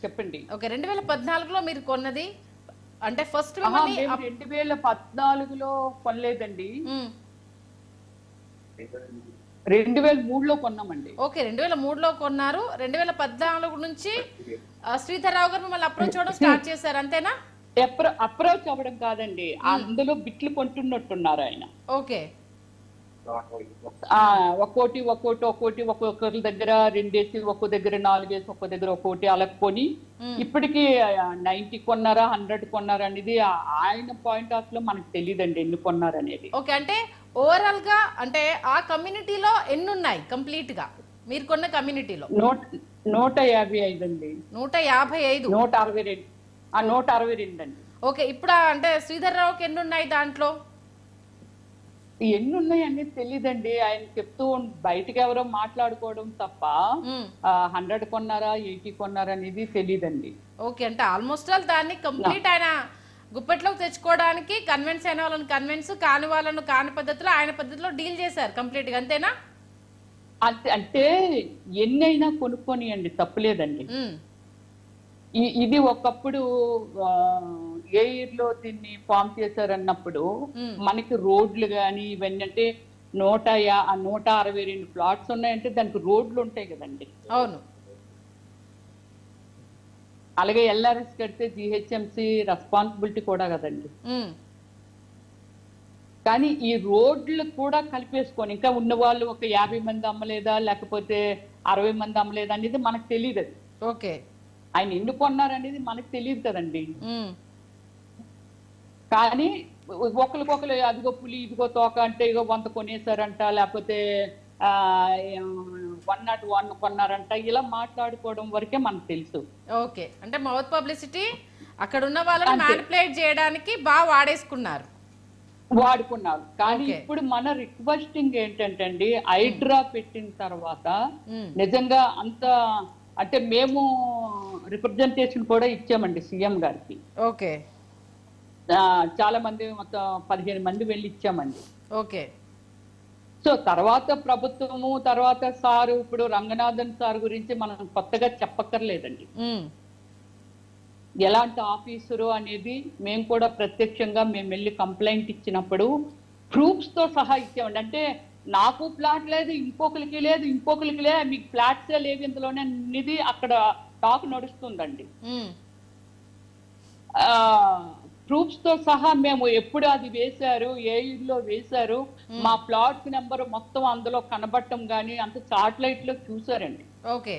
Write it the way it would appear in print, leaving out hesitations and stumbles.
చెప్పండి. ఓకే. 2014లో మీరు కొన్నది అంటే ఫస్ట్ మేము మిమ్మల్ని 2014లో కొనలేదండి. హ్మ్. 2003లో కొన్నామండి. ఓకే. 2003లో కొన్నారు. 2014 నుంచి శ్రీధర్రావు గారు మిమ్మల్ని అప్రోచ్ అవ్వడం స్టార్ట్ చేశారు అంతేనా? అప్రోచ్ అవ్వడం కాదండి. అందులో బిట్లు కొంటున్నట్టున్నారు ఆయన. ఓకే. ఒక్కొక్కరి దగ్గర 2 ఒక్కో దగ్గర 4 ఒక్కో దగ్గర ఒక్కోటి అలా కొని ఇప్పటికి 90 కొన్నారా 100 కొన్నారా అనేది ఆయన పాయింట్ ఆఫ్ లో మనకు తెలియదండి ఎన్ని కొన్నారనేది. ఓకే. అంటే ఓవరాల్ గా అంటే ఆ కమ్యూనిటీలో ఎన్ని ఉన్నాయి కంప్లీట్ గా మీరు కొన్న కమ్యూనిటీలో? 155 అండి. 155. 162. 162 అండి. ఓకే. ఇప్పుడు అంటే శ్రీధర్రావుకి ఎన్ని ఉన్నాయి దాంట్లో? ఎన్ని ఉన్నాయని తెలియదండి. ఆయన చెప్తూ బయటకు ఎవరో మాట్లాడుకోవడం తప్ప 100 కొన్నారా 80 కొన్నారా అనేది తెలియదండి. ఓకే. అంటే ఆల్మోస్ట్ ఆల్ దాన్ని కంప్లీట్ ఆయన గుప్పెట్లోకి తెచ్చుకోవడానికి కన్విన్స్ అయిన వాళ్ళని కన్విన్స్, కాని వాళ్ళను కాని పద్ధతిలో ఆయన పద్ధతిలో డీల్ చేశారు కంప్లీట్ గా అంతేనా? అంటే ఎన్నైనా కొనుక్కొనియండి తప్పులేదండి. ఇది ఒకప్పుడు ఏ ఇయర్ లో దీన్ని ఫామ్ చేశారన్నప్పుడు మనకి రోడ్లు కానీ ఇవన్నీ అంటే 162 ప్లాట్స్ ఉన్నాయంటే దానికి రోడ్లు ఉంటాయి కదండి. అవును. అలాగే ఎల్ఆర్ఎస్ కడితే జిహెచ్ఎంసి రెస్పాన్సిబిలిటీ కూడా కదండి. కానీ ఈ రోడ్లు కూడా కలిపేసుకొని ఇంకా ఉన్న వాళ్ళు ఒక 50 మంది అమ్మలేదా లేకపోతే 60 మంది అమ్మలేదా అనేది మనకు తెలియదు. ఓకే. ఆయన ఎన్ని కొన్నారనేది మనకు తెలియదు కదండి. కానీ ఒకరికొకరు అదిగో పులి ఇదిగో తోక అంటే ఇగో 100 కొనేసారంట లేకపోతే 101 కొన్నారంట ఇలా మాట్లాడుకోవడం వరకే మనకు తెలుసు. ఓకే. అంటే మౌత్ పబ్లిసిటీ అక్కడ ఉన్న వాళ్ళని మ్యానిపులేట్ చేయడానికి బాగా వాడుకున్నారు. కానీ ఇప్పుడు మన రిక్వెస్టింగ్ ఏంటంటే అండి హైడ్రా పెట్టిన తర్వాత నిజంగా అంత అంటే మేము రిప్రజెంటేషన్ కూడా ఇచ్చామండి సీఎం గారికి. ఓకే. చాలా మంది మొత్తం 15 మంది వెళ్ళి ఇచ్చామండి. ఓకే. సో తర్వాత ప్రభుత్వము తర్వాత సారు ఇప్పుడు రంగనాథన్ సార్ గురించి మనం కొత్తగా చెప్పక్కర్లేదండి. ఎలాంటి ఆఫీసరు అనేది మేము కూడా ప్రత్యక్షంగా మేము వెళ్ళి కంప్లైంట్ ఇచ్చినప్పుడు ప్రూఫ్స్ తో సహా ఇచ్చామండి. అంటే నాకు ప్లాట్ లేదు ఇంకొకరికి లేదు మీకు ఫ్లాట్సే లేవు ఇందులోనే అనేది అక్కడ టాక్ నడుస్తుందండి. ప్రూఫ్స్ తో సహా మేము ఎప్పుడు అది వేశారు ఏ ఇల్లు వేశారు మా ప్లాట్స్ నెంబర్ మొత్తం అందులో కనబడటం గానీ అంత సాటిలైట్ లో చూసారండి. ఓకే.